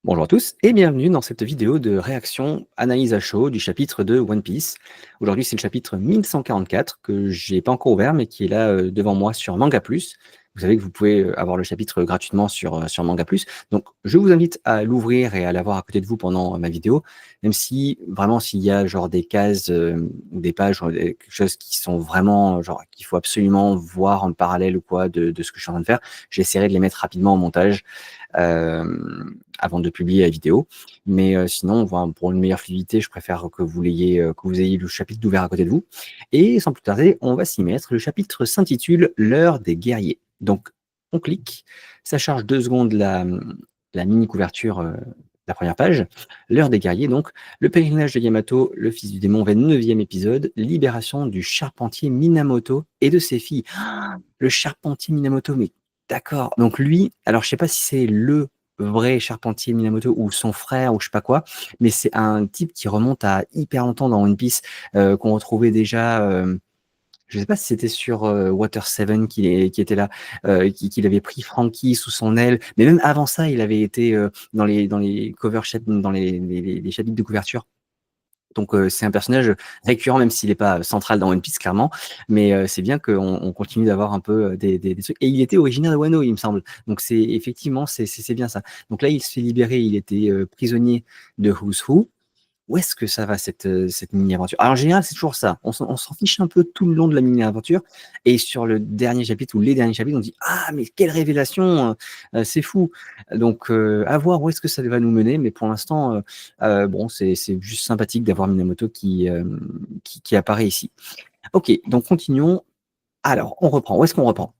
Bonjour à tous et bienvenue dans cette vidéo de réaction analyse à chaud du chapitre de One Piece. Aujourd'hui, c'est le chapitre 1144 que j'ai pas encore ouvert mais qui est là devant moi sur Manga Plus. Vous savez que vous pouvez avoir le chapitre gratuitement sur Manga Plus. Donc, je vous invite à l'ouvrir et à l'avoir à côté de vous pendant ma vidéo, même si vraiment s'il y a genre des cases, des pages, quelque chose qui sont vraiment genre qu'il faut absolument voir en parallèle ou quoi de ce que je suis en train de faire, j'essaierai de les mettre rapidement au montage. Avant de publier la vidéo. Mais sinon, voilà, pour une meilleure fluidité, je préfère que vous ayez le chapitre ouvert à côté de vous. Et sans plus tarder, on va s'y mettre. Le chapitre s'intitule L'heure des guerriers. Donc, on clique, ça charge 2 secondes la mini couverture, la première page. L'heure des guerriers, donc, le pèlerinage de Yamato, le fils du démon, 29e épisode, libération du charpentier Minamoto et de ses filles. Ah, le charpentier Minamoto, mais d'accord. Donc lui, alors je sais pas si c'est le vrai charpentier Minamoto ou son frère ou je sais pas quoi, mais c'est un type qui remonte à hyper longtemps dans One Piece, qu'on retrouvait déjà, je sais pas si c'était sur Water 7 qui était là, qu'il avait pris Franky sous son aile, mais même avant ça, il avait été dans les cover dans les chapitres de couverture. Donc c'est un personnage récurrent, même s'il n'est pas central dans One Piece, clairement. Mais c'est bien qu'on continue d'avoir un peu des trucs. Et il était originaire de Wano, il me semble. Donc c'est effectivement, c'est bien ça. Donc là, il se fait libérer, il était prisonnier de Who's Who. Où est-ce que ça va cette mini-aventure? Alors en général, c'est toujours ça. On s'en fiche un peu tout le long de la mini-aventure. Et sur le dernier chapitre ou les derniers chapitres, on dit ah mais quelle révélation, c'est fou. Donc à voir où est-ce que ça va nous mener. Mais pour l'instant, bon, c'est juste sympathique d'avoir Minamoto qui apparaît ici. Ok, donc continuons. Alors, on reprend. Où est-ce qu'on reprend?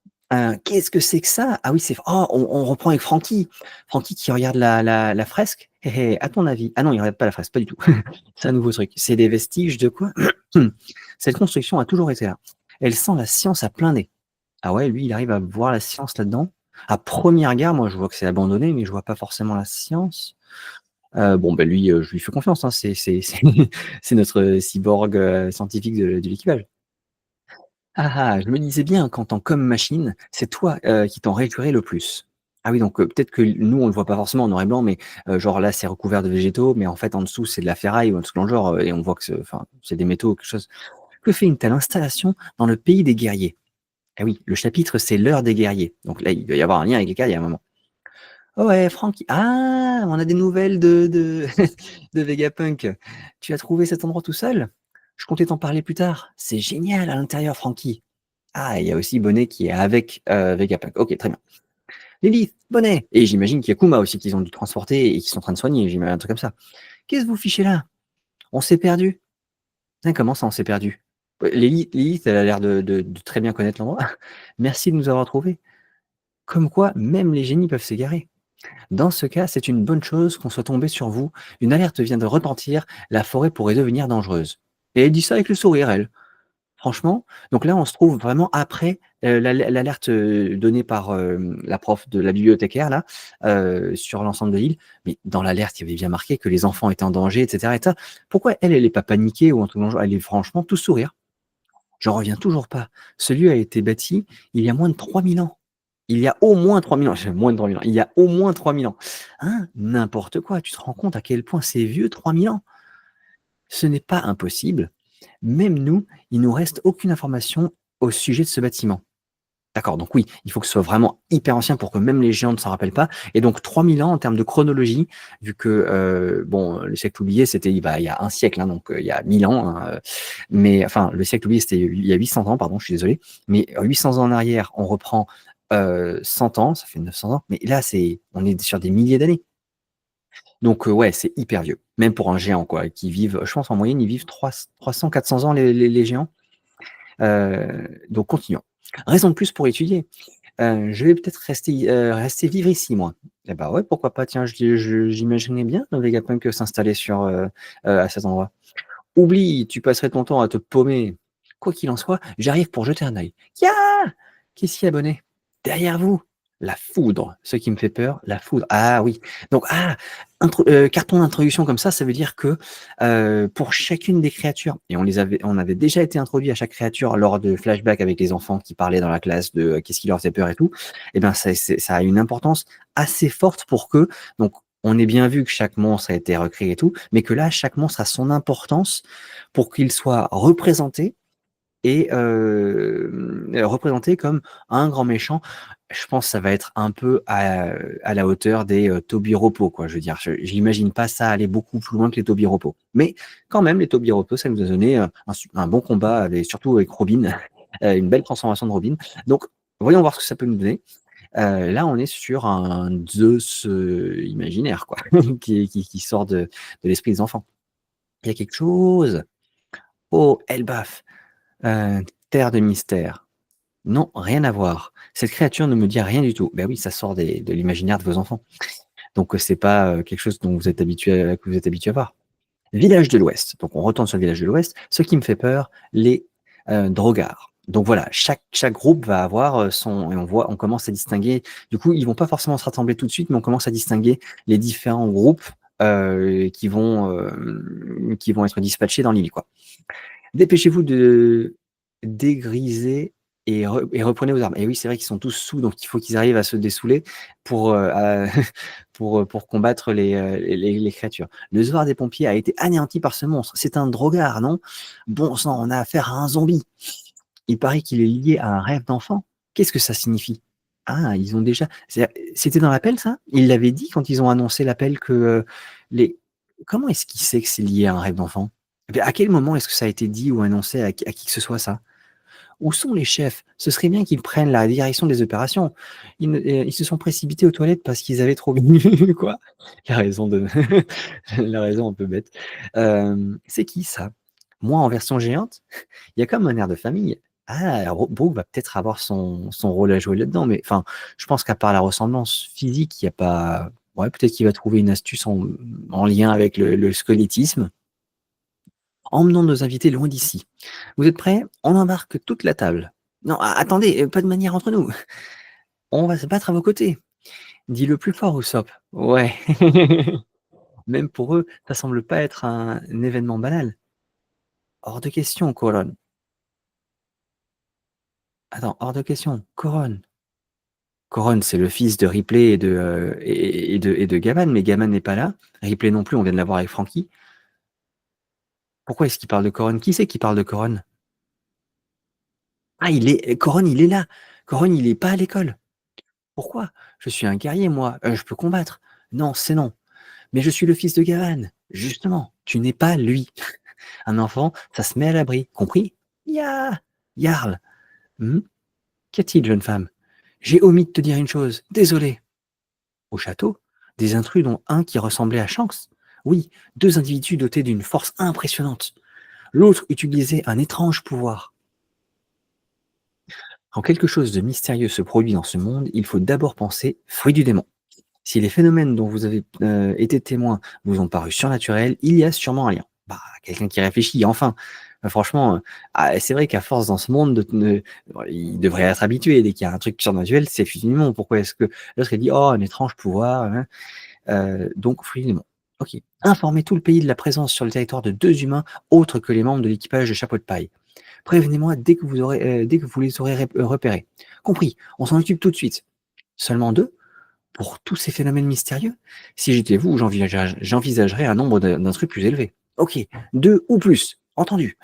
Qu'est-ce que c'est que ça? Ah oui, c'est on reprend avec Franky. Franky qui regarde la fresque. Hé, hé, à ton avis? Ah non, il regarde pas la fresque, pas du tout. C'est un nouveau truc. C'est des vestiges de quoi? Cette construction a toujours été là. Elle sent la science à plein nez. Ah ouais, lui, il arrive à voir la science là-dedans. À première regard, moi, je vois que c'est abandonné, mais je vois pas forcément la science. Bon, ben lui, je lui fais confiance, hein. C'est notre cyborg scientifique de l'équipage. Ah ah, je me disais bien qu'en tant qu'homme machine, c'est toi, qui t'en réjouirais le plus. Ah oui, donc peut-être que nous, on le voit pas forcément en noir et blanc, mais genre là, c'est recouvert de végétaux, mais en fait, en dessous, c'est de la ferraille ou un truc dans le genre, et on voit que c'est des métaux ou quelque chose. Que fait une telle installation dans le pays des guerriers? Ah oui, le chapitre, c'est l'heure des guerriers. Donc là, il doit y avoir un lien avec les guerriers à un moment. Oh ouais, Franck, ah! On a des nouvelles de de Vegapunk. Tu as trouvé cet endroit tout seul? Je comptais t'en parler plus tard. C'est génial à l'intérieur, Francky. Ah, il y a aussi Bonnet qui est avec Vegapunk. Ok, très bien. Lilith, Bonnet. Et j'imagine qu'il y a Kuma aussi qu'ils ont dû transporter et qui sont en train de soigner, j'imagine un truc comme ça. Qu'est-ce que vous fichez là? On s'est perdu. Putain, comment ça, on s'est perdu? Lilith, elle a l'air de très bien connaître l'endroit. Merci de nous avoir trouvés. Comme quoi, même les génies peuvent s'égarer. Dans ce cas, c'est une bonne chose qu'on soit tombé sur vous. Une alerte vient de retentir, la forêt pourrait devenir dangereuse. Et elle dit ça avec le sourire, elle. Franchement, donc là, on se trouve vraiment après, l'alerte, donnée par, la prof de la bibliothécaire là, sur l'ensemble de l'île. Mais dans l'alerte, il y avait bien marqué que les enfants étaient en danger et cetera et ça. Pourquoi elle, elle est pas paniquée ou un truc dans le genre? Elle est franchement tout sourire. J'en reviens toujours pas. Ce lieu a été bâti il y a moins de 3000 ans. Il y a au moins 3000 ans, moins de 3000 ans. Il y a au moins 3000 ans. Hein? N'importe quoi. Tu te rends compte à quel point c'est vieux 3000 ans? Ce n'est pas impossible. Même nous, il nous reste aucune information au sujet de ce bâtiment. D'accord, donc oui, il faut que ce soit vraiment hyper ancien pour que même les géants ne s'en rappellent pas. Et donc 3000 ans en termes de chronologie, vu que bon, le siècle oublié, c'était il y a un siècle, hein, donc il y a 1000 ans. Hein, mais enfin, le siècle oublié, c'était il y a 800 ans, pardon, je suis désolé. Mais 800 ans en arrière, on reprend 100 ans, ça fait 900 ans. Mais là, on est sur des milliers d'années. Donc ouais, c'est hyper vieux. Même pour un géant, quoi, qui vivent, je pense en moyenne, ils vivent 300, 400 ans, les géants. Donc continuons. Raison de plus pour étudier. Je vais peut-être rester vivre ici, moi. Eh bah ouais, pourquoi pas, tiens, j'imaginais bien Vegapunk s'installer à cet endroit. Oublie, tu passerais ton temps à te paumer. Quoi qu'il en soit, j'arrive pour jeter un œil. Ya! Qu'est-ce qu'il y a, Bonnet? Derrière vous, la foudre. Ce qui me fait peur, la foudre. Ah oui. Donc, carton d'introduction comme ça veut dire que pour chacune des créatures, et on avait déjà été introduit à chaque créature lors de flashbacks avec les enfants qui parlaient dans la classe de qu'est-ce qui leur faisait peur et tout, et ben ça a une importance assez forte pour que, donc, on ait bien vu que chaque monstre a été recréé et tout, mais que là, chaque monstre a son importance pour qu'il soit représenté et représenté comme un grand méchant. Je pense que ça va être un peu à la hauteur des, Toby-Ropo, quoi. Je veux dire, je j'imagine pas ça aller beaucoup plus loin que les Toby-Ropo. Mais quand même, les Toby-Ropo, ça nous a donné, un bon combat avec surtout avec Robin, une belle transformation de Robin. Donc voyons voir ce que ça peut nous donner. Là, on est sur un Zeus, imaginaire, quoi, qui sort de l'esprit des enfants. Il y a quelque chose. Oh, Elbaf, terre de mystère. Non, rien à voir. Cette créature ne me dit rien du tout. Ben oui, ça sort de l'imaginaire de vos enfants. Donc, c'est pas quelque chose dont vous êtes habitué, que vous êtes habitué à voir. Village de l'Ouest. Donc, on retourne sur le village de l'Ouest. Ce qui me fait peur, les Drogards. Donc voilà, chaque groupe va avoir son, et on commence à distinguer. Du coup, ils vont pas forcément se rassembler tout de suite, mais on commence à distinguer les différents groupes qui vont être dispatchés dans l'île, quoi. Dépêchez-vous de dégriser et reprenez vos armes. Et oui, c'est vrai qu'ils sont tous sous, donc il faut qu'ils arrivent à se dessouler pour, pour combattre les créatures. Le Zohar des pompiers a été anéanti par ce monstre. C'est un drogard, non? Bon sang, on a affaire à un zombie. Il paraît qu'il est lié à un rêve d'enfant. Qu'est-ce que ça signifie? Ah, ils ont déjà. C'était dans l'appel, ça? Ils l'avaient dit quand ils ont annoncé l'appel que les. Comment est-ce qu'il sait que c'est lié à un rêve d'enfant? Eh à quel moment est-ce que ça a été dit ou annoncé à qui que ce soit, ça? Où sont les chefs? Ce serait bien qu'ils prennent la direction des opérations. Ils se sont précipités aux toilettes parce qu'ils avaient trop bu. Quoi? La raison de la raison un peu bête. C'est qui ça? Moi en version géante? Il y a comme un air de famille. Ah, Brooke va peut-être avoir son rôle à jouer là-dedans, mais enfin, je pense qu'à part la ressemblance physique, il y a pas. Ouais, peut-être qu'il va trouver une astuce en lien avec le squelettisme. Emmenons nos invités loin d'ici. Vous êtes prêts? On embarque toute la table. Non, attendez, pas de manière entre nous. On va se battre à vos côtés. Dis-le plus fort, Usopp. Ouais. Même pour eux, ça semble pas être un événement banal. Hors de question, Couronne. Attends, hors de question. Couronne. Couronne, c'est le fils de Ripley et de Gaman, mais Gaman n'est pas là. Ripley non plus, on vient de l'avoir avec Frankie. Pourquoi est-ce qu'il parle de Couronne? Qui c'est qui parle de Couronne? Ah, Couronne, il est là. Couronne, il est pas à l'école. Pourquoi? Je suis un guerrier, moi, je peux combattre. Non, c'est non. Mais je suis le fils de Gavan. Justement, tu n'es pas lui. Un enfant, ça se met à l'abri, compris? Ya! Jarl! Hmm. Qu'y a-t-il, jeune femme? J'ai omis de te dire une chose, désolé. Au château, des intrus dont un qui ressemblait à Shanks. Oui, deux individus dotés d'une force impressionnante. L'autre utilisait un étrange pouvoir. Quand quelque chose de mystérieux se produit dans ce monde, il faut d'abord penser fruit du démon. Si les phénomènes dont vous avez été témoin vous ont paru surnaturels, il y a sûrement un lien. Bah, quelqu'un qui réfléchit, enfin. Franchement, c'est vrai qu'à force dans ce monde, il devrait être habitué. Dès qu'il y a un truc surnaturel, c'est finalement pourquoi est-ce que l'autre il dit oh un étrange pouvoir, hein. Donc finalement. Ok. Informez tout le pays de la présence sur le territoire de deux humains autres que les membres de l'équipage de Chapeau de Paille. Prévenez-moi dès que vous les aurez repérés. Compris. On s'en occupe tout de suite. Seulement deux? Pour tous ces phénomènes mystérieux? Si j'étais vous, j'envisagerais un nombre d'intrus plus élevé. Ok, deux ou plus. Entendu.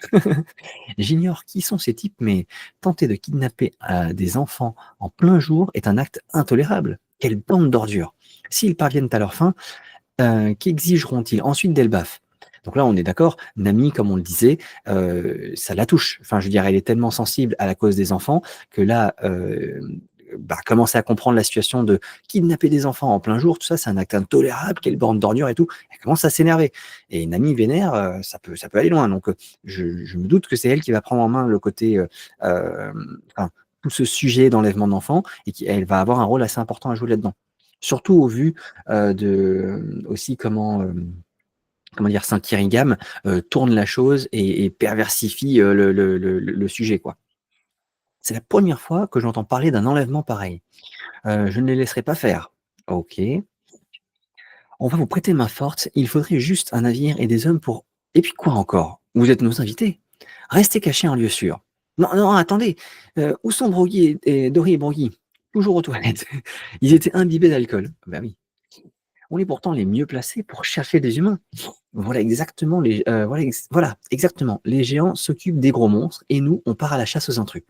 J'ignore qui sont ces types, mais tenter de kidnapper des enfants en plein jour est un acte intolérable. Quelle bande d'ordures. S'ils parviennent à leur fin, qu'exigeront-ils ensuite d'Elbaf? Donc là, on est d'accord, Nami, comme on le disait, ça la touche. Enfin, je veux dire, elle est tellement sensible à la cause des enfants que là, commencer à comprendre la situation de kidnapper des enfants en plein jour, tout ça, c'est un acte intolérable, quelle bande d'ordure et tout. Elle commence à s'énerver. Et Nami vénère, ça peut aller loin. Donc, je me doute que c'est elle qui va prendre en main le côté, enfin, tout ce sujet d'enlèvement d'enfants et qu'elle va avoir un rôle assez important à jouer là-dedans. Surtout au vu de aussi comment dire, Saint Kirigam tourne la chose et perversifie le sujet, quoi. C'est la première fois que j'entends parler d'un enlèvement pareil. Je ne les laisserai pas faire. OK. On va vous prêter main forte, il faudrait juste un navire et des hommes pour. Et puis quoi encore? Vous êtes nos invités. Restez cachés en lieu sûr. Non, non, attendez. Où sont Dory et Broggy? Toujours aux toilettes. Ils étaient imbibés d'alcool. Ben oui. on est pourtant les mieux placés pour chercher des humains. Voilà exactement voilà exactement. Les géants s'occupent des gros monstres et nous, on part à la chasse aux intrus.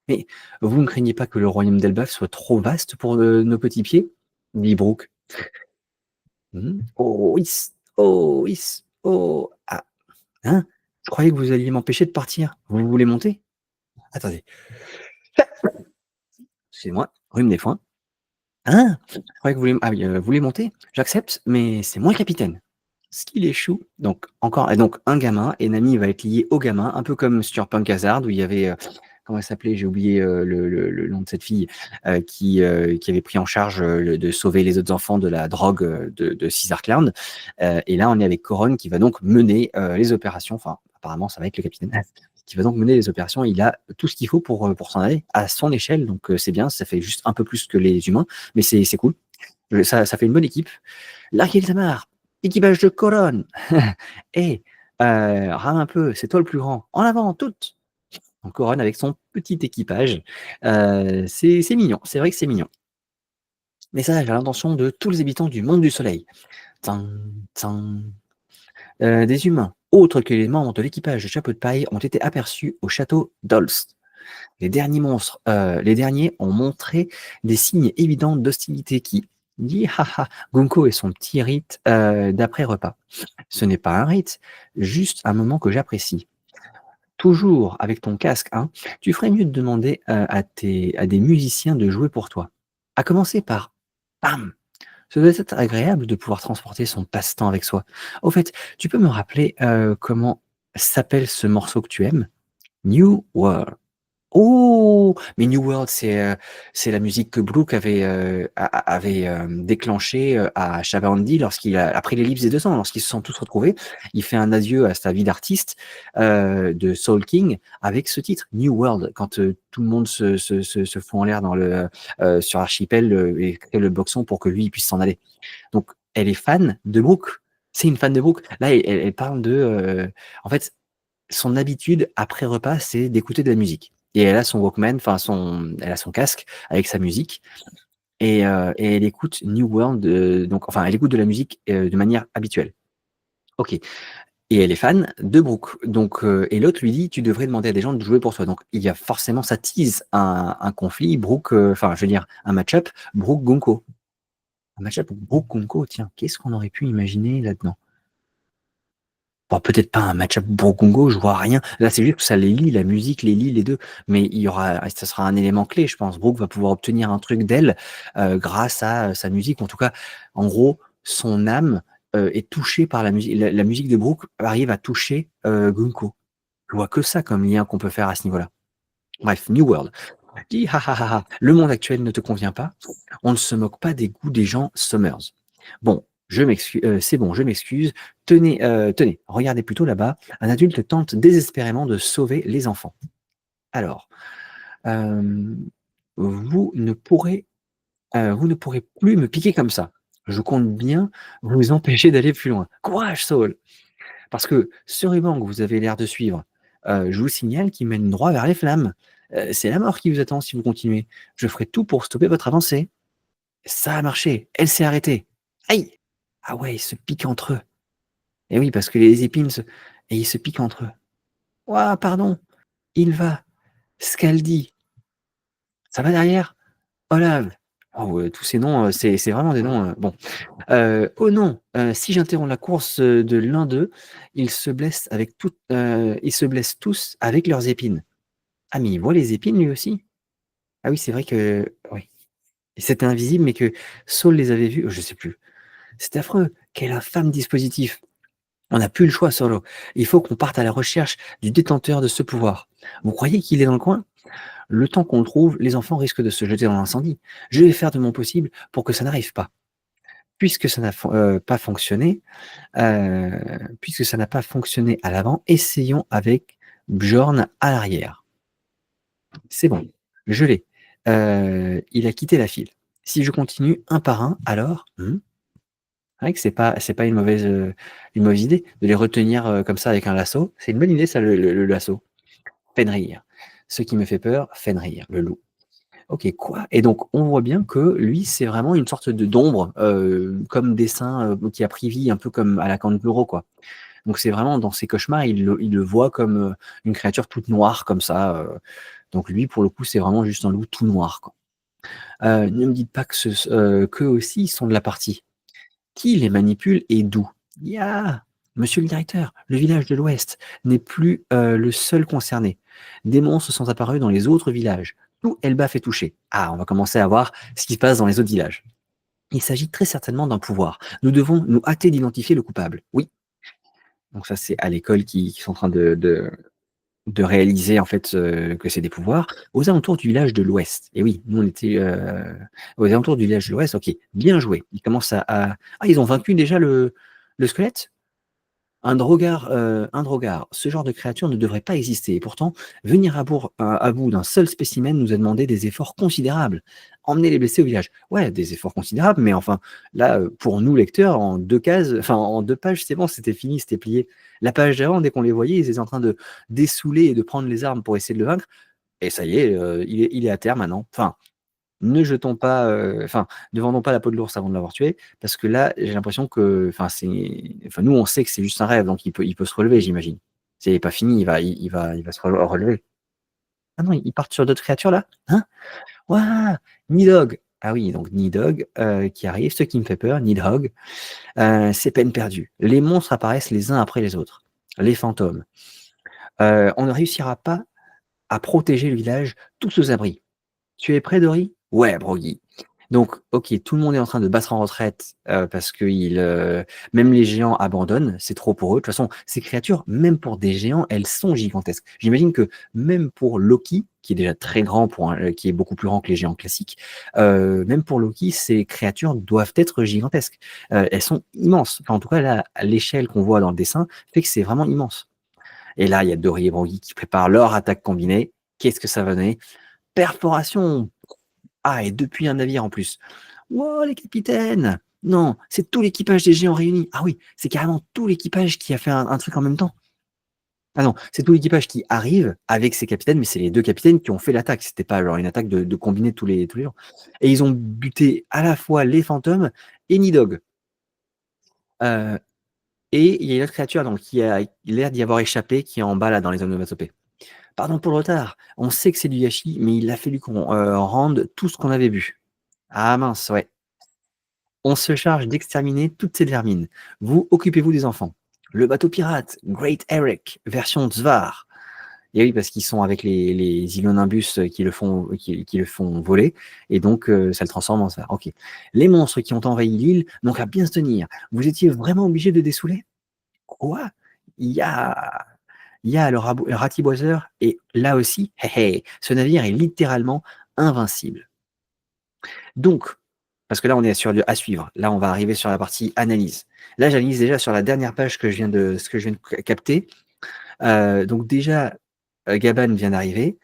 Mais vous ne craignez pas que le royaume d'Elbaf soit trop vaste pour, nos petits pieds? Dit Brooke. Mmh. Oh is, oh is, oh ah, hein? Je croyais que vous alliez m'empêcher de partir. Vous voulez monter? Attendez, excusez-moi, rhume des foins. Hein? Je croyais que vous voulez monter? J'accepte, mais c'est moi le capitaine. Ce qu'il échoue, donc encore et donc un gamin et Nami va être liée au gamin, un peu comme sur Punk Hazard où il y avait, comment elle s'appelait? J'ai oublié, le nom de cette fille, qui avait pris en charge, de sauver les autres enfants de la drogue, de Caesar Clown. Et là, on est avec Coron qui va donc mener, les opérations, enfin, apparemment, ça va être le capitaine, qui va donc mener les opérations. Il a tout ce qu'il faut pour s'en aller à son échelle, donc c'est bien, ça fait juste un peu plus que les humains, mais c'est cool. Ça fait une bonne équipe. Larry Elzamar, équipage de Coron. Et rame un peu, c'est toi le plus grand. En avant, toutes. Donc Coron avec son petit équipage. C'est mignon, c'est vrai que c'est mignon. Message à l'intention de tous les habitants du monde du soleil. Tin, tin. Des humains, autres que les membres de l'équipage de Chapeau de Paille, ont été aperçus au château d'Holst. Les derniers ont montré des signes évidents d'hostilité qui, dit haha, Gunko et son petit rite d'après-repas. Ce n'est pas un rite, juste un moment que j'apprécie. Toujours avec ton casque, hein, tu ferais mieux de demander à des musiciens de jouer pour toi. À commencer par bam. Ce doit être agréable de pouvoir transporter son passe-temps avec soi. Au fait, tu peux me rappeler comment s'appelle ce morceau que tu aimes? New World. Oh! Mais New World, c'est la musique que Brooke avait déclenchée, à Shabandi lorsqu'il a après l'ellipse des 2 ans, lorsqu'ils se sont tous retrouvés. Il fait un adieu à sa vie d'artiste, de Soul King avec ce titre, New World, quand, tout le monde se fout en l'air dans sur Archipel, et crée le boxon pour que lui, il puisse s'en aller. Donc elle est fan de Brooke. C'est une fan de Brooke. Là, elle parle en fait, son habitude après repas, c'est d'écouter de la musique. Et elle a son Walkman, enfin elle a son casque avec sa musique et elle écoute New World, donc enfin elle écoute de la musique, de manière habituelle. OK et elle est fan de Brooke, donc et l'autre lui dit: «Tu devrais demander à des gens de jouer pour toi». Donc il y a forcément ça tease un conflit Brooke, enfin je veux dire un match-up Brooke-Gunko. Un match-up Brooke-Gunko, tiens, qu'est-ce qu'on aurait pu imaginer là-dedans? Bon, peut-être pas un match-up Bourg-Congo, je vois rien. Là, c'est juste que ça les lie, la musique les lie les 2. Mais il y aura ça sera un élément clé, je pense. Brooke va pouvoir obtenir un truc d'elle, grâce à, sa musique. En tout cas, en gros, son âme, est touchée par la musique. La musique de Brooke arrive à toucher, Gunko. Je vois que ça comme lien qu'on peut faire à ce niveau-là. Bref, New World. Hi ha ha ha ha, le monde actuel ne te convient pas? On ne se moque pas des goûts des gens Summers. Bon, c'est bon, je m'excuse. Tenez, regardez plutôt là-bas. Un adulte tente désespérément de sauver les enfants. Alors, hem, vous ne pourrez, vous ne pourrez plus me piquer comme ça. Je compte bien vous empêcher d'aller plus loin. Courage, Saul! Parce que ce ruban que vous avez l'air de suivre, je vous signale qu'il mène droit vers les flammes. C'est la mort qui vous attend si vous continuez. Je ferai tout pour stopper votre avancée. Ça a marché, elle s'est arrêtée. Aïe! Ah ouais, ils se piquent entre eux. Et oui, parce que les épines se et ils se piquent entre eux. Ouah, pardon, il va, Scaldi, ça va derrière? Olave. Oh, tous ces noms, c'est vraiment des noms, bon. Oh non, si j'interromps la course, de l'un d'eux, ils se blessent tous avec leurs épines. Ah mais il voit les épines lui aussi? Ah oui, c'est vrai que oui. C'était invisible, mais que Saul les avait vus, je sais plus. C'est affreux, quel infâme dispositif. On n'a plus le choix, Solo. Il faut qu'on parte à la recherche du détenteur de ce pouvoir. Vous croyez qu'il est dans le coin? Le temps qu'on le trouve, les enfants risquent de se jeter dans l'incendie. Je vais faire de mon possible pour que ça n'arrive pas. Puisque ça n'a pas fonctionné, heu, puisque ça n'a pas fonctionné à l'avant, essayons avec Bjorn à l'arrière. C'est bon, je l'ai. Il a quitté la file. Si je continue un par un, alors c'est vrai que c'est pas une mauvaise idée de les retenir, comme ça avec un lasso. C'est une bonne idée ça le lasso. Fenrir. Ce qui me fait peur, Fenrir, le loup. OK, quoi? Et donc on voit bien que lui, c'est vraiment une sorte de d'ombre, comme dessin, qui a pris vie un peu comme à la Candeloro, quoi. Donc c'est vraiment dans ses cauchemars, il le voit comme, une créature toute noire comme ça, donc lui, pour le coup, c'est vraiment juste un loup tout noir, quoi. Ne me dites pas que qu'eux aussi, ils sont de la partie. Qui les manipule et d'où? Ya! Monsieur le directeur, le village de l'Ouest n'est plus, le seul concerné. Des monstres sont apparus dans les autres villages. Tout Elbaf est touché. Ah, on va commencer à voir ce qui se passe dans les autres villages. Il s'agit très certainement d'un pouvoir. Nous devons nous hâter d'identifier le coupable. Oui, donc ça, c'est à l'école qui sont en train de réaliser en fait, que c'est des pouvoirs. Aux alentours du village de l'Ouest. Et oui, nous on était, aux alentours du village de l'Ouest, OK, bien joué. Ils commencent ah, ils ont vaincu déjà le squelette? Un drogar, ce genre de créature ne devrait pas exister et pourtant, venir à bout d'un seul spécimen nous a demandé des efforts considérables. Emmener les blessés au village. Ouais, des efforts considérables, mais enfin, là, pour nous lecteurs, en 2 cases, enfin en 2 pages, c'est bon, c'était fini, c'était plié. La page d'avant, dès qu'on les voyait, ils étaient en train de dessouler et de prendre les armes pour essayer de le vaincre et ça y est, il est à terre maintenant. Enfin, ne jetons pas, enfin, ne vendons pas la peau de l'ours avant de l'avoir tué, parce que là, j'ai l'impression que, enfin, nous, on sait que c'est juste un rêve, donc il peut se relever, j'imagine. C'est pas fini, il va se relever. Ah non, ils partent sur d'autres créatures là? Hein? Waouh! Nidhogg! Ah oui, donc Nidhogg, qui arrive, ce qui me fait peur, Nidhogg, c'est peine perdue. Les monstres apparaissent les uns après les autres. Les fantômes. On ne réussira pas à protéger le village tous aux abris. Tu es prêt, Dory? Ouais, Broggy. Donc, OK, tout le monde est en train de battre en retraite, parce que même les géants abandonnent, c'est trop pour eux. De toute façon, ces créatures, même pour des géants, elles sont gigantesques. J'imagine que même pour Loki, qui est déjà très grand qui est beaucoup plus grand que les géants classiques, même pour Loki, ces créatures doivent être gigantesques. Elles sont immenses. Enfin, en tout cas, là, à l'échelle qu'on voit dans le dessin fait que c'est vraiment immense. Et là, il y a Dory et Broggy qui préparent leur attaque combinée. Qu'est-ce que ça va donner? Perforation! Ah, et depuis un navire en plus. Wow, les capitaines! Non, c'est tout l'équipage des géants réunis. Ah oui, c'est carrément tout l'équipage qui a fait un truc en même temps. Ah non, c'est tout l'équipage qui arrive avec ses capitaines, mais c'est les 2 capitaines qui ont fait l'attaque. C'était pas genre une attaque de combiner tous les gens. Et ils ont buté à la fois les fantômes et Nidhogg. Heu et il y a une autre créature donc qui a l'air d'y avoir échappé, qui est en bas là dans les onomatopées. Pardon pour le retard. On sait que c'est du gâchis, mais il a fallu qu'on, rende tout ce qu'on avait bu. Ah mince, ouais. On se charge d'exterminer toutes ces vermines. Vous, occupez-vous des enfants. Le bateau pirate, Great Eric, version Zvar. Et oui, parce qu'ils sont avec les Ilonimbus qui le font voler, et donc ça le transforme en Zvar. Ok. Les monstres qui ont envahi l'île n'ont qu'à bien se tenir. Vous étiez vraiment obligé de dessouler? Quoi? Il y a, il y a le ratiboiseur, et là aussi, hé, hé, ce navire est littéralement invincible. Donc, parce que là, on est sur du à suivre. Là, on va arriver sur la partie analyse. Là, j'analyse déjà sur la dernière page que je viens de capter. Donc déjà, Gaban vient d'arriver,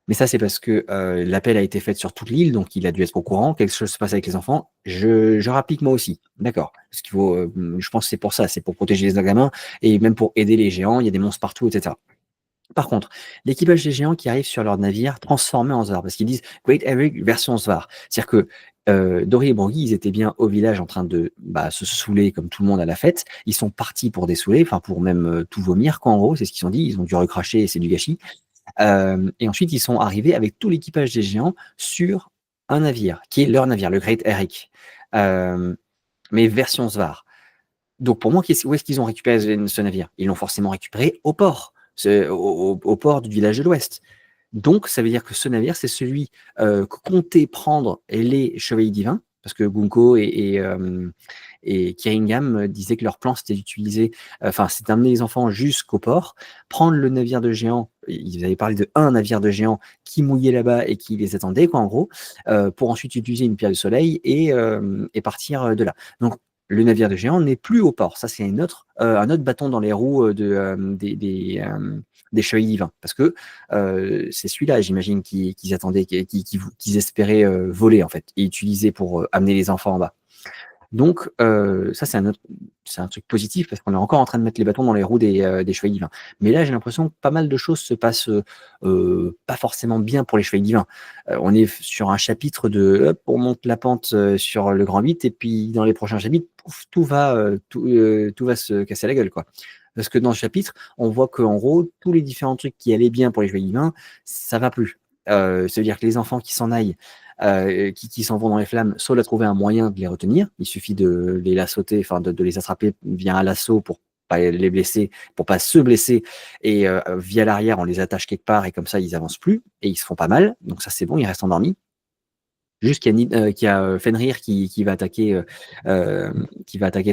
mais ça, c'est parce que l'appel a été fait sur toute l'île, donc il a dû être au courant. Quelque chose se passe avec les enfants. Je rapplique moi aussi. D'accord. Parce qu'il faut, je pense que c'est pour ça, c'est pour protéger les gamins et même pour aider les géants. Il y a des monstres partout, etc. Par contre, l'équipage des géants qui arrive sur leur navire transformé en Zvar, parce qu'ils disent Great Eric version Zvar. C'est-à-dire que Dory et Broggy, ils étaient bien au village en train de se saouler comme tout le monde à la fête. Ils sont partis pour dessouler, enfin pour même tout vomir, quoi, en gros, c'est ce qu'ils ont dit. Ils ont dû recracher et c'est du gâchis. Et ensuite, ils sont arrivés avec tout l'équipage des géants sur un navire, qui est leur navire, le Great Eric, mais version Zvar. Donc pour moi, où est-ce qu'ils ont récupéré ce navire? Ils l'ont forcément récupéré au port, au port du village de l'Ouest. Donc ça veut dire que ce navire, c'est celui que comptaient prendre les chevaliers divins, parce que Gunko et Kiringam disaient que leur plan c'était d'utiliser, enfin c'est d'amener les enfants jusqu'au port, prendre le navire de géant. Ils avaient parlé de un navire de géant qui mouillait là-bas et qui les attendait, quoi, en gros, pour ensuite utiliser une pierre de soleil et partir de là. Donc le navire de géant n'est plus au port. Ça, c'est un autre bâton dans les roues des chevaliers divins. Parce que c'est celui-là, j'imagine, qu'ils attendaient, qu'ils espéraient voler, en fait, et utiliser pour amener les enfants en bas. Donc, ça, c'est un autre. c'est un truc positif parce qu'on est encore en train de mettre les bâtons dans les roues des chevaliers divins. Mais là, j'ai l'impression que pas mal de choses se passent pas forcément bien pour les chevaliers divins. On est sur un chapitre de hop, on monte la pente sur le grand 8 et puis dans les prochains chapitres, pouf, tout va se casser la gueule, quoi. Parce que dans ce chapitre, on voit qu'en gros, tous les différents trucs qui allaient bien pour les chevaliers divins, ça va plus. C'est-à-dire que les enfants qui s'en aillent, qui s'en vont dans les flammes, Saul a trouvé un moyen de les retenir. Il suffit de les lassauter, enfin de les attraper via un lasso pour pas les blesser, pour pas se blesser, et via l'arrière, on les attache quelque part et comme ça, ils avancent plus et ils se font pas mal. Donc ça, c'est bon, ils restent endormis. Juste qu'il y a Fenrir qui va attaquer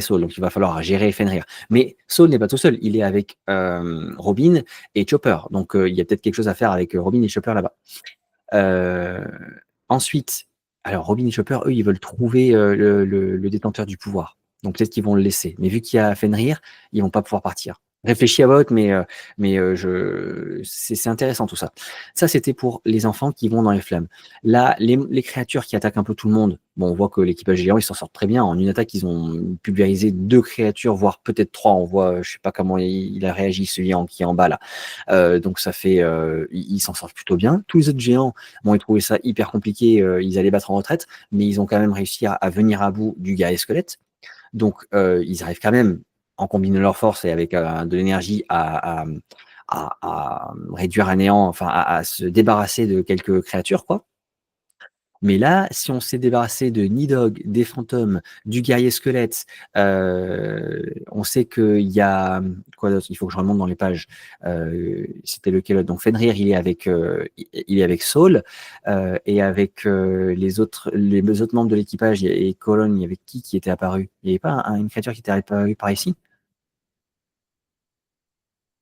Saul, donc il va falloir gérer Fenrir. Mais Saul n'est pas tout seul, il est avec Robin et Chopper, donc il y a peut-être quelque chose à faire avec Robin et Chopper là-bas. Euh, Ensuite, alors Robin et Chopper, eux, ils veulent trouver le détenteur du pouvoir. Donc peut-être qu'ils vont le laisser. Mais vu qu'il y a Fenrir, ils vont pas pouvoir partir. Réfléchis à vote, c'est intéressant tout ça. Ça, c'était pour les enfants qui vont dans les flammes. Là, les créatures qui attaquent un peu tout le monde, bon, on voit que l'équipage géant, ils s'en sortent très bien. En une attaque, ils ont pulvérisé 2 créatures, voire peut-être 3. On voit, je sais pas comment il a réagi, celui qui est en bas là. Donc ça fait, ils s'en sortent plutôt bien. Tous les autres géants, bon, ils trouvaient ça hyper compliqué, ils allaient battre en retraite, mais ils ont quand même réussi à venir à bout du guerrier squelette. Donc ils arrivent quand même, en combinant leurs forces et avec de l'énergie, à réduire à néant, enfin à se débarrasser de quelques créatures, quoi. Mais là, si on s'est débarrassé de Nidhogg, des fantômes, du guerrier squelette, on sait qu'il y a quoi d'autre? Il faut que je remonte dans les pages. C'était lequel autre? Donc Fenrir, il est avec Saul et avec les autres membres de l'équipage et Colonne. Il y avait qui était apparu? Il n'y avait pas une créature qui était apparue par ici?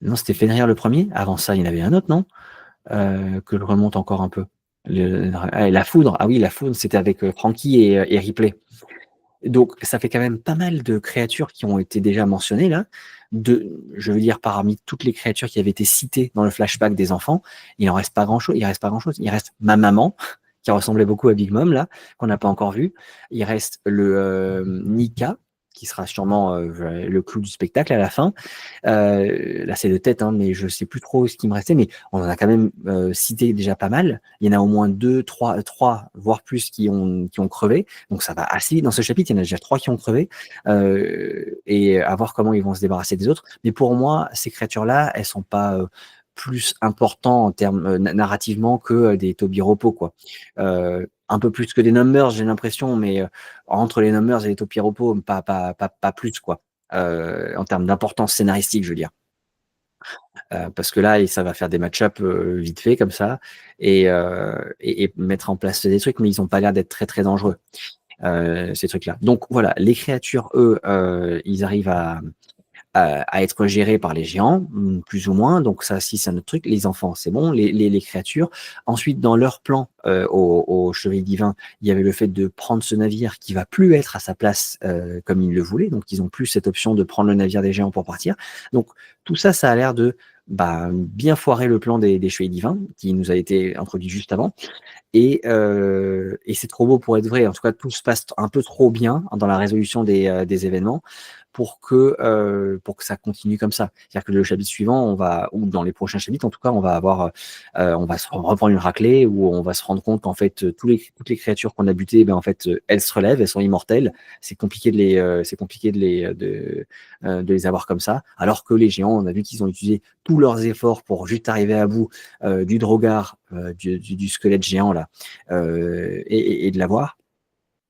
Non, c'était Fenrir le premier. Avant ça, il y en avait un autre, non? Que je remonte encore un peu. La foudre, ah oui, la foudre, c'était avec Frankie et Ripley. Donc, ça fait quand même pas mal de créatures qui ont été déjà mentionnées là. Je veux dire, parmi toutes les créatures qui avaient été citées dans le flashback des enfants, il en reste pas grand-chose. Il reste pas grand-chose. Il reste ma maman, qui ressemblait beaucoup à Big Mom là, qu'on n'a pas encore vu. Il reste le Nika, qui sera sûrement le clou du spectacle à la fin. Là, c'est de tête, hein, mais je sais plus trop ce qui me restait, mais on en a quand même cité déjà pas mal. Il y en a au moins 2, 3, voire plus qui ont crevé. Donc ça va assez vite. Dans ce chapitre, il y en a déjà 3 qui ont crevé. Et à voir comment ils vont se débarrasser des autres. Mais pour moi, ces créatures-là, elles sont pas plus importantes en termes narrativement que des Tobiropo, quoi. Un peu plus que des Numbers, j'ai l'impression, mais entre les Numbers et les Tobiropo, pas plus, quoi. En termes d'importance scénaristique, je veux dire. Parce que là, ça va faire des match-up vite fait comme ça et mettre en place des trucs, mais ils n'ont pas l'air d'être très très dangereux, ces trucs-là. Donc voilà, les créatures, eux, ils arrivent à être gérés par les géants, plus ou moins. Donc ça, si c'est un autre truc. Les enfants, c'est bon. Les créatures. Ensuite, dans leur plan au Chevalier Divin, il y avait le fait de prendre ce navire qui va plus être à sa place comme ils le voulaient. Donc ils ont plus cette option de prendre le navire des géants pour partir. Donc tout ça, ça a l'air de bien foirer le plan des Chevaliers Divins qui nous a été introduit juste avant. Et c'est trop beau pour être vrai. En tout cas, tout se passe un peu trop bien dans la résolution des événements pour que ça continue comme ça. C'est-à-dire que le chapitre suivant, ou dans les prochains chapitres, en tout cas, on va se reprendre une raclée où on va se rendre compte qu'en fait, toutes les créatures qu'on a butées, en fait, elles se relèvent, elles sont immortelles. C'est compliqué de les avoir comme ça. Alors que les géants, on a vu qu'ils ont utilisé tous leurs efforts pour juste arriver à bout du Drogar, du squelette géant là, et de l'avoir.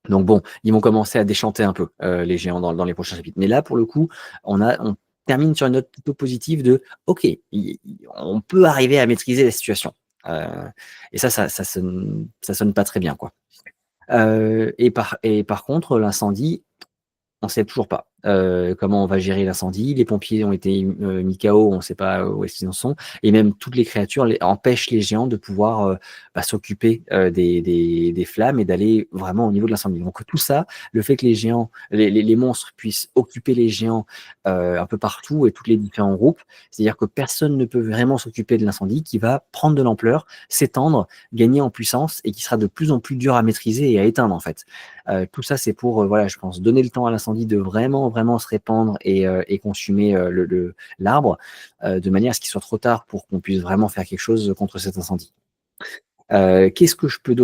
Donc bon, ils vont commencer à déchanter un peu les géants dans les prochains chapitres. Mais là, pour le coup, on termine sur une note plutôt positive de OK, on peut arriver à maîtriser la situation. Et ça sonne pas très bien, quoi. Et par contre, l'incendie, on sait toujours pas comment on va gérer l'incendie. Les pompiers ont été mis KO, on ne sait pas où est-ce qu'ils en sont. Et même toutes les créatures empêchent les géants de pouvoir s'occuper des flammes et d'aller vraiment au niveau de l'incendie. Donc tout ça, le fait que les géants, les monstres puissent occuper les géants un peu partout et tous les différents groupes, c'est-à-dire que personne ne peut vraiment s'occuper de l'incendie qui va prendre de l'ampleur, s'étendre, gagner en puissance et qui sera de plus en plus dur à maîtriser et à éteindre en fait. Tout ça, c'est pour, voilà, je pense, donner le temps à l'incendie de vraiment vraiment se répandre et consumer l'arbre, de manière à ce qu'il soit trop tard pour qu'on puisse vraiment faire quelque chose contre cet incendie. Qu'est-ce que je peux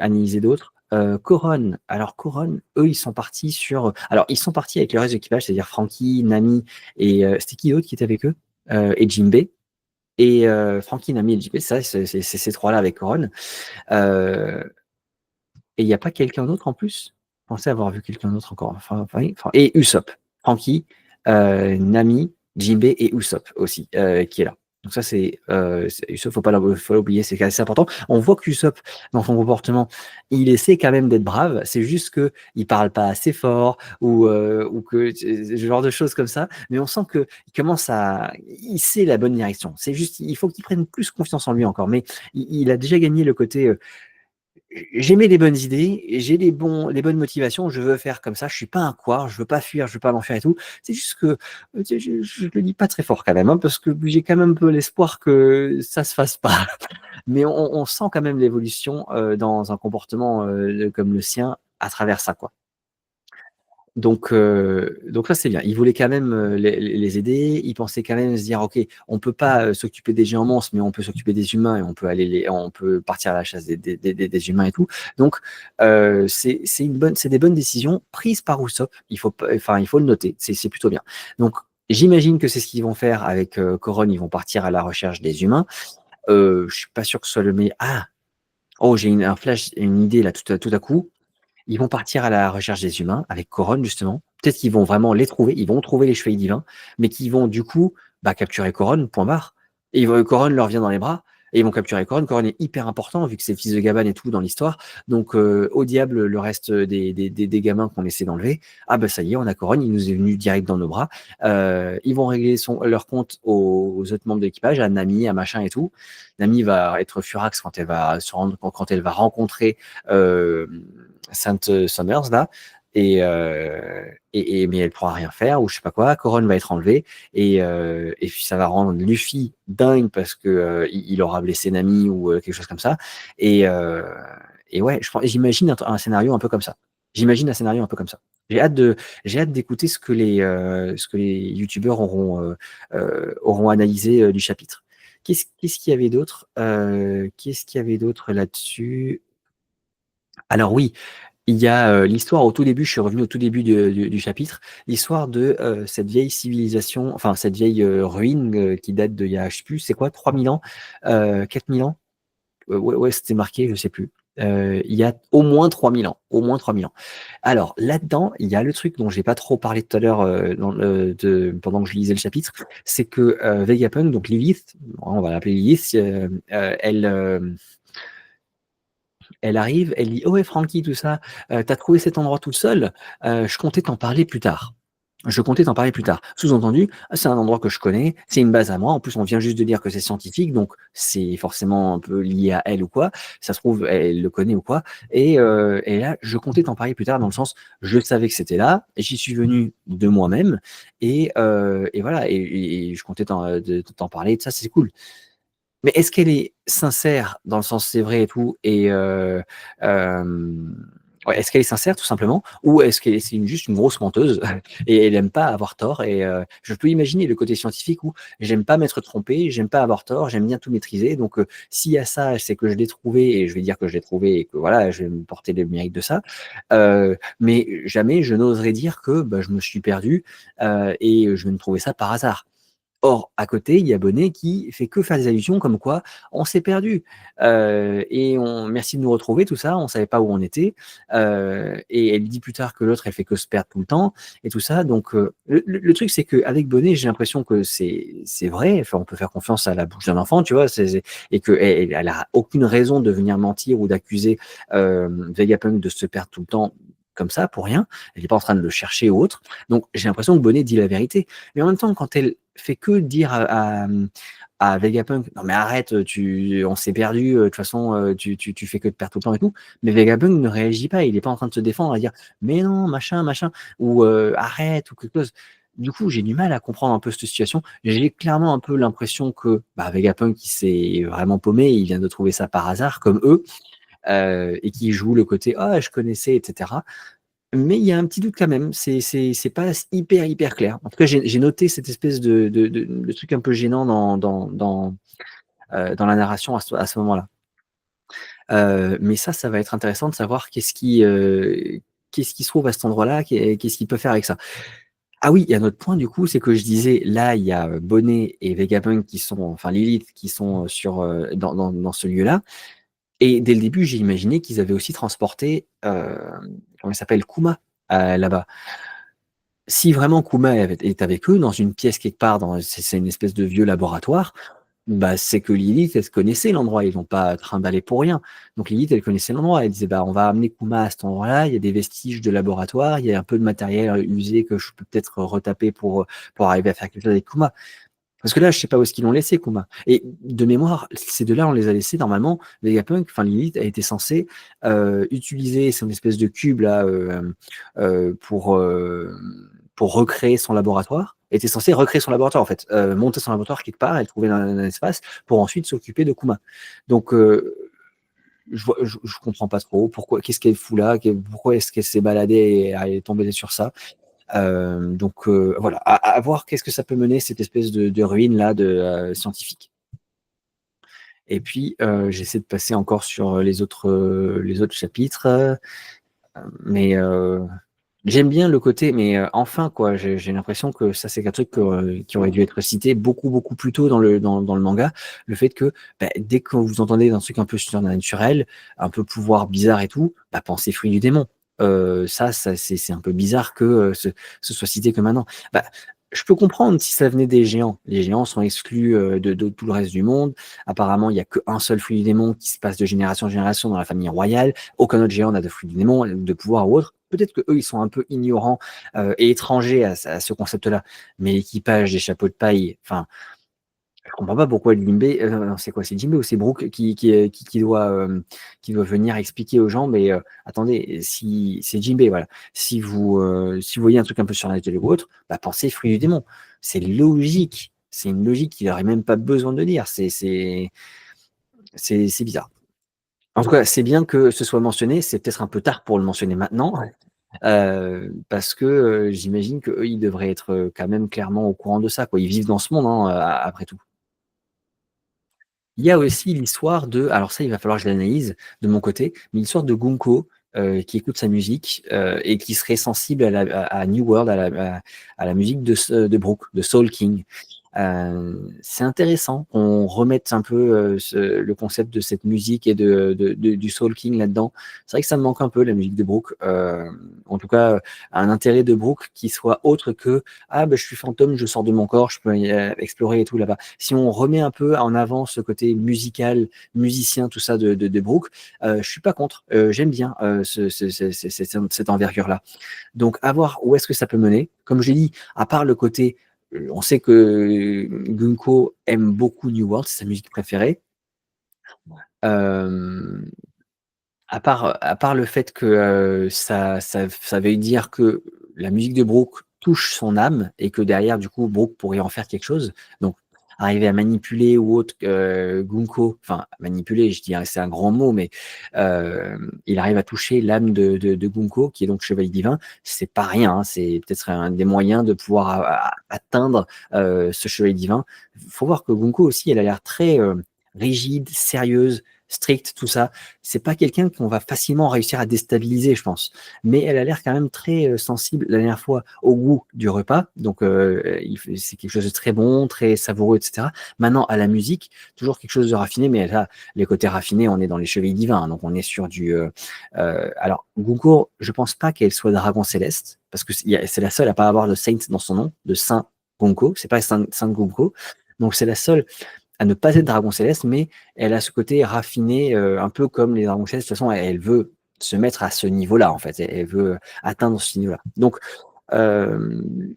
analyser d'autre? Coron. Alors Coron, eux, ils sont partis ils sont partis avec le reste de l'équipage, c'est-à-dire Frankie, Nami et c'était qui d'autre qui était avec eux? Et Jinbei. Et Frankie, Nami et Jinbei, c'est ces trois-là avec Coron. Et il n'y a pas quelqu'un d'autre en plus? Je pensais avoir vu quelqu'un d'autre encore. Et Usopp. Frankie, Nami, Jinbei et Usopp aussi, qui est là. Donc ça, Usopp, faut pas l'oublier, c'est assez important. On voit qu'Usopp, dans son comportement, il essaie quand même d'être brave. C'est juste que il parle pas assez fort ou que ce genre de choses comme ça. Mais on sent que il sait la bonne direction. C'est juste, il faut qu'il prenne plus confiance en lui encore. Mais il a déjà gagné le côté. J'aimais les bonnes idées, j'ai les bonnes motivations, je veux faire comme ça, je suis pas un couard, je veux pas fuir, je veux pas m'enfuir et tout. C'est juste que je le dis pas très fort quand même, hein, parce que j'ai quand même un peu l'espoir que ça se fasse pas. Mais on sent quand même l'évolution dans un comportement comme le sien à travers ça, quoi. Donc ça, c'est bien. Il voulait quand même les aider. Il pensait quand même se dire, OK, on peut pas s'occuper des géants monstres, mais on peut s'occuper des humains et on peut partir à la chasse des humains et tout. Donc, c'est des bonnes décisions prises par Usopp. Il faut le noter. C'est plutôt bien. Donc, j'imagine que c'est ce qu'ils vont faire avec Coron. Ils vont partir à la recherche des humains. Je suis pas sûr que ce soit le meilleur. Ah, oh, j'ai un flash, une idée là tout à coup. Ils vont partir à la recherche des humains avec Coron, justement. Peut-être qu'ils vont vraiment les trouver, ils vont trouver les chevaliers divins, mais qui vont du coup capturer Coron, point barre. Et Coron leur vient dans les bras, et ils vont capturer Coron. Coron est hyper important, vu que c'est le fils de Gaban et tout dans l'histoire. Donc, au diable, le reste des gamins qu'on essaie d'enlever. Ah bah ça y est, on a Coron, il nous est venu direct dans nos bras. Ils vont régler leur compte aux autres membres de l'équipage, à Nami, à machin et tout. Nami va être furax quand quand elle va rencontrer Sainte Summers là, mais elle pourra rien faire ou je sais pas quoi. Coron va être enlevé et puis ça va rendre Luffy dingue parce que il aura blessé Nami ou quelque chose comme ça. Et, euh, et ouais, j'imagine un scénario un peu comme ça. J'imagine un scénario un peu comme ça. J'ai hâte d'écouter ce que les youtubeurs auront analysé du chapitre. Qu'est-ce qu'il y avait d'autre Qu'est-ce qu'il y avait d'autre là-dessus? Alors oui, il y a l'histoire au tout début, je suis revenu au tout début du chapitre, l'histoire de cette vieille civilisation, enfin cette vieille ruine qui date de, il y a, je sais plus, c'est quoi, 3000 ans, 4000 ans? Ouais, c'était marqué, je sais plus. Il y a au moins 3000 ans, au moins 3000 ans. Alors là-dedans, il y a le truc dont j'ai pas trop parlé tout à l'heure pendant que je lisais le chapitre, c'est que Vegapunk, donc Lilith, on va l'appeler Lilith, elle arrive, elle dit: «Oh ouais Francky, tout ça, tu trouvé cet endroit tout seul? Je comptais t'en parler plus tard. Je comptais t'en parler plus tard». Sous-entendu, c'est un endroit que je connais, c'est une base à moi. En plus, on vient juste de dire que c'est scientifique, donc c'est forcément un peu lié à elle ou quoi. Ça se trouve, elle le connaît ou quoi. Et là, je comptais t'en parler plus tard dans le sens, je savais que c'était là, j'y suis venu de moi-même et voilà et je comptais t'en parler, ça, c'est cool. Mais est-ce qu'elle est sincère dans le sens c'est vrai et tout ouais, est-ce qu'elle est sincère tout simplement ou est-ce que c'est juste une grosse menteuse et elle aime pas avoir tort et je peux imaginer le côté scientifique où j'aime pas m'être trompé, j'aime pas avoir tort, j'aime bien tout maîtriser donc s'il y a ça, c'est que je l'ai trouvé et je vais dire que je l'ai trouvé et que voilà, je vais me porter le mérite de ça. Mais jamais je n'oserais dire que je me suis perdu et je viens de trouver ça par hasard. Or, à côté, il y a Bonnet qui fait que faire des allusions comme quoi on s'est perdu merci de nous retrouver, tout ça, on savait pas où on était. Et elle dit plus tard que l'autre, elle fait que se perdre tout le temps et tout ça. Donc, le truc, c'est qu'avec Bonnet, j'ai l'impression que c'est vrai. Enfin, on peut faire confiance à la bouche d'un enfant, tu vois, et qu'elle elle a aucune raison de venir mentir ou d'accuser Vegapunk de se perdre tout le temps comme ça pour rien. Elle n'est pas en train de le chercher ou autre. Donc, j'ai l'impression que Bonnet dit la vérité. Mais en même temps, quand elle fait que dire à Vegapunk, non mais arrête, on s'est perdu, de toute façon, tu fais que de perdre tout le temps et tout. Mais Vegapunk ne réagit pas, il n'est pas en train de se défendre, à dire, mais non, machin, machin, ou arrête, ou quelque chose. Du coup, j'ai du mal à comprendre un peu cette situation. J'ai clairement un peu l'impression que Vegapunk, il s'est vraiment paumé, il vient de trouver ça par hasard, comme eux, et qui joue le côté, ah, je connaissais, etc. Mais il y a un petit doute quand même, c'est pas hyper, hyper clair. En tout cas, j'ai noté cette espèce de truc un peu gênant dans la narration à ce moment-là. Mais ça va être intéressant de savoir qu'est-ce qui se trouve à cet endroit-là, qu'est-ce qu'il peut faire avec ça? Ah oui, il y a un autre point du coup, c'est que je disais, là, il y a, Bonnet et Vegapunk qui sont enfin Lilith qui sont, dans ce lieu-là et dès le début, j'ai imaginé qu'ils avaient aussi transporté, comment il s'appelle? Kuma, là-bas. Si vraiment Kuma est avec eux dans une pièce quelque part, c'est une espèce de vieux laboratoire, bah, c'est que Lilith, elle se connaissait l'endroit, ils l'ont pas trimballé pour rien. Donc Lilith, elle connaissait l'endroit, elle disait: «Bah, on va amener Kuma à cet endroit-là, il y a des vestiges de laboratoire, il y a un peu de matériel, usé que je peux peut-être retaper pour arriver à faire quelque chose avec Kuma». Parce que là, je sais pas où est-ce qu'ils l'ont laissé Kuma et de mémoire, ces 2-là, on les a laissés normalement, Vegapunk, enfin Lilith a été censée, utiliser son espèce de cube là, pour recréer son laboratoire. Elle était censée recréer son laboratoire en fait, monter son laboratoire quelque part, elle trouvait un espace pour ensuite s'occuper de Kuma. Donc je comprends pas trop pourquoi qu'est-ce qu'elle fout là? Pourquoi est-ce qu'elle s'est baladée et elle est tombée sur ça? Donc voilà, à voir qu'est-ce que ça peut mener cette espèce de ruine là scientifique. Et puis, j'essaie de passer encore sur les autres chapitres, mais j'aime bien le côté, mais enfin quoi, j'ai l'impression que ça c'est un truc qui aurait dû être cité beaucoup, beaucoup plus tôt dans le manga. Le fait que, bah, dès que vous entendez un truc un peu surnaturel, un peu pouvoir bizarre et tout, bah, pensez fruit du démon. Ça c'est un peu bizarre que, ce soit cité que maintenant. Bah, je peux comprendre si ça venait des géants. Les géants sont exclus, de tout le reste du monde. Apparemment, il y a qu'un seul fruit du démon qui se passe de génération en génération dans la famille royale. Aucun autre géant n'a de fruit du démon, de pouvoir ou autre. Peut-être qu'eux, ils sont un peu ignorants et étrangers à ce concept-là. Mais l'équipage des chapeaux de paille, enfin, je comprends pas pourquoi Jinbei, non, c'est quoi? C'est Jinbei ou c'est Brook qui doit venir expliquer aux gens, mais attendez, si c'est Jinbei, voilà. Si vous voyez un truc un peu surnaturel ou autre, bah, pensez fruit du démon. C'est logique. C'est une logique qu'il aurait même pas besoin de dire. C'est bizarre. En tout cas, c'est bien que ce soit mentionné. C'est peut-être un peu tard pour le mentionner maintenant, parce que, j'imagine qu'eux, ils devraient être, quand même clairement au courant de ça, quoi. Ils vivent dans ce monde, hein, après tout. Il y a aussi l'histoire alors ça, il va falloir que je l'analyse de mon côté, mais l'histoire de Gunko, qui écoute sa musique, et qui serait sensible à New World, à la musique de Brook, de Soul King. C'est intéressant qu'on remette un peu, le concept de cette musique et du Soul King là-dedans. C'est vrai que ça me manque un peu la musique de Brook, en tout cas, un intérêt de Brook qui soit autre que: «Ah bah, je suis fantôme, je sors de mon corps, je peux y explorer et tout là-bas». Si on remet un peu en avant ce côté musical, musicien, tout ça de Brook, je suis pas contre, j'aime bien, cette envergure-là. Donc à voir où est-ce que ça peut mener. Comme j'ai dit, à part le côté, on sait que Gunko aime beaucoup New World, c'est sa musique préférée. Hem, à part le fait que, ça veuille dire que la musique de Brook touche son âme et que derrière du coup Brook pourrait en faire quelque chose. Donc arriver à manipuler ou autre, Gunko, enfin manipuler, je dirais c'est un grand mot, mais il arrive à toucher l'âme de Gunko qui est donc chevalier divin. C'est pas rien, hein, c'est peut-être un des moyens de pouvoir atteindre, ce chevalier divin. Faut voir que Gunko aussi, elle a l'air très, rigide, sérieuse, stricte, tout ça. C'est pas quelqu'un qu'on va facilement réussir à déstabiliser, je pense. Mais elle a l'air quand même très, sensible, la dernière fois, au goût du repas. Donc, c'est quelque chose de très bon, très savoureux, et cetera. Maintenant, à la musique, toujours quelque chose de raffiné, mais là, les côtés raffinés, on est dans les Chevaliers divins, hein, donc on est sur alors Gunko, je pense pas qu'elle soit dragon céleste, parce que c'est la seule à pas avoir de saint dans son nom, de saint Gunko, c'est pas saint Gunko. Donc c'est la seule à ne pas être dragon céleste, mais elle a ce côté raffiné, un peu comme les dragons célestes. De toute façon, elle veut se mettre à ce niveau-là, en fait. Elle veut atteindre ce niveau-là. Donc, hem,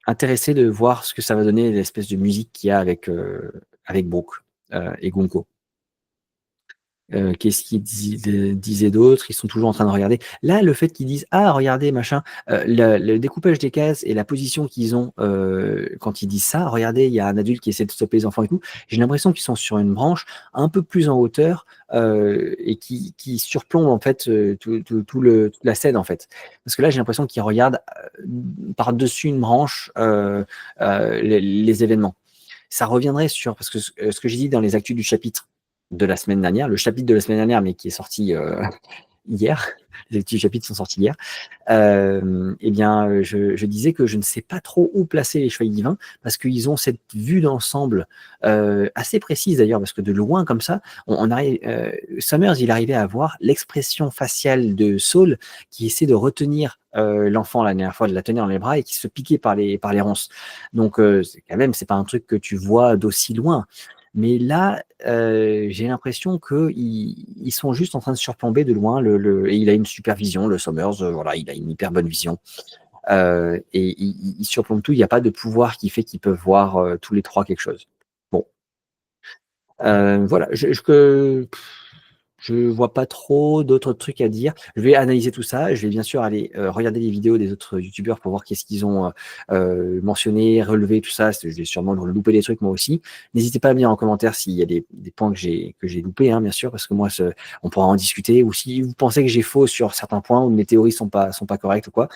intéressé de voir ce que ça va donner, l'espèce de musique qu'il y a avec Brook, et Gunko. Qu'est-ce qu'ils disaient d'autre? Ils sont toujours en train de regarder. Là, le fait qu'ils disent: «Ah regardez machin», le découpage des cases et la position qu'ils ont, quand ils disent ça: «Regardez, il y a un adulte qui essaie de stopper les enfants et tout», j'ai l'impression qu'ils sont sur une branche un peu plus en hauteur, et qui surplombe en fait, toute la scène en fait. Parce que là, j'ai l'impression qu'ils regardent, par-dessus une branche, les événements. Ça reviendrait sur parce que ce que j'ai dit dans les actus du chapitre de la semaine dernière, le chapitre de la semaine dernière, mais qui est sorti, hier, les actus du chapitre sont sortis hier. Et bien, je disais que je ne sais pas trop où placer les Chevaliers Divins parce qu'ils ont cette vue d'ensemble, assez précise d'ailleurs, parce que de loin comme ça, on arrive, Summers, il arrivait à voir l'expression faciale de Saul qui essaie de retenir, l'enfant la dernière fois, de la tenir dans les bras et qui se piquait par les ronces. Donc, c'est quand même, c'est pas un truc que tu vois d'aussi loin. Mais là, j'ai l'impression qu'ils sont juste en train de surplomber de loin et il a une super vision, le Summers, voilà, il a une hyper bonne vision. Et il surplombe tout, il n'y a pas de pouvoir qui fait qu'ils peuvent voir tous les trois quelque chose. Bon, voilà, je vois pas trop d'autres trucs à dire. Je vais analyser tout ça. Je vais bien sûr aller regarder les vidéos des autres youtubeurs pour voir qu'est-ce qu'ils ont mentionné, relevé, tout ça. Je vais sûrement louper des trucs moi aussi. N'hésitez pas à me dire en commentaire s'il y a des points que j'ai loupés, hein, bien sûr, parce que moi, on pourra en discuter. Ou si vous pensez que j'ai faux sur certains points ou mes théories sont pas correctes ou quoi,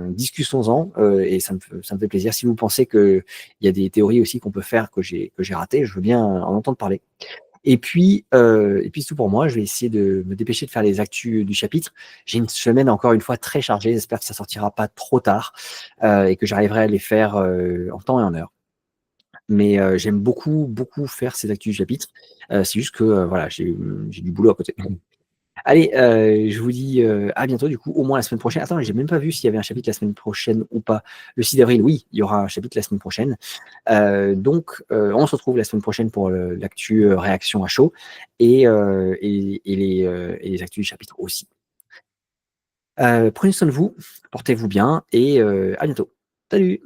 discutons-en et ça me fait plaisir. Si vous pensez qu'il y a des théories aussi qu'on peut faire que j'ai ratées, je veux bien en entendre parler. Et puis c'est tout pour moi. Je vais essayer de me dépêcher de faire les actus du chapitre. J'ai une semaine encore une fois très chargée. J'espère que ça sortira pas trop tard et que j'arriverai à les faire en temps et en heure. Mais j'aime beaucoup, beaucoup faire ces actus du chapitre. C'est juste que voilà, j'ai du boulot à côté. Allez, je vous dis, à bientôt du coup, au moins la semaine prochaine. Attends, j'ai même pas vu s'il y avait un chapitre la semaine prochaine ou pas. Le 6 avril, oui, il y aura un chapitre la semaine prochaine. Donc, on se retrouve la semaine prochaine pour l'actu réaction à chaud et les actus du chapitre aussi. Prenez soin de vous, portez-vous bien et à bientôt. Salut!